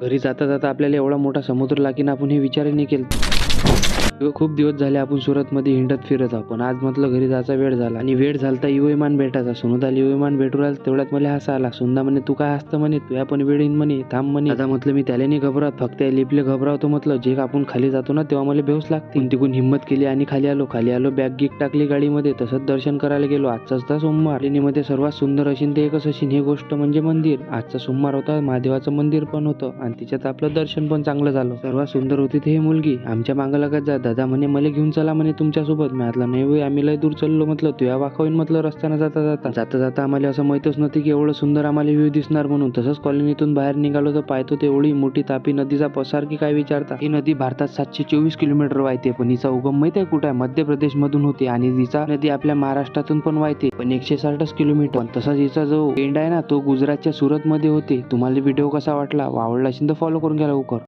घरी जाता जाता आपल्याला एवढा मोठा समुद्र लागेन आपण हे विचारही नाही केलं. खूप दिवस झाले आपण सुरतमध्ये हिंडत फिरत आहोत, पण आज म्हटलं घरी जायचा वेळ झाला आणि वेळ झालता विमान भेटायचा. सुनोदा विमान भेटू राहिला तेवढ्यात मला हसा आला. सुनदा म्हणे तू काय हसतं म्हणे, तू पण वेळ येईन म्हणे, थांब म्हणे. आता म्हटलं मी त्याला नाही घबरात, फक्त लिपले घबरावतो. म्हटलं जे आपण खाली जातो ना तेव्हा मला बेहोस लागते. तिकून हिंमत केली आणि खाली आलो. बॅग गिक टाकली गाडीमध्ये, तसंच दर्शन करायला गेलो. आजचाच तर सोमवार, लेणीमध्ये सर्वात सुंदर असेल ते एकच असेल ही गोष्ट म्हणजे मंदिर. आजचा सोमवार होता, महादेवाचं मंदिर पण होतं आणि तिच्यात आपलं दर्शन पण चांगलं झालं. सर्वात सुंदर होती ती मुलगी. आमच्या मागं लागत जा. दादा म्हणे मला घेऊन चला म्हणे तुमच्यासोबत. मी म्हटलं नाही होय, आम्ही लय दूर चाललो. म्हटलं तुया वाखावीन म्हटलं रस्त्यानं जाता आम्हाला असं माहीतच नव्हती की एवढं सुंदर आम्हाला व्ह्यू दिसणार म्हणून. तसंच कॉलनीतून बाहेर निघालो तर पाहतो ते एवढी मोठी तापी नदीचा पसार की काय विचारता. ही नदी भारतात 724 किलोमीटर वाहते, पण हिचा उगम माहिती आहे कुठे? मध्य प्रदेश मधून होते. आणि हिचा नदी आपल्या महाराष्ट्रातून पण वाहते, पण 160 किलोमीटर. तसंच हिचा जो एंड आहे ना तो गुजरातच्या सुरत मध्ये होते. तुम्हाला व्हिडिओ कसा वाटला? आवडला असेल तर फॉलो करून घ्या लवकर.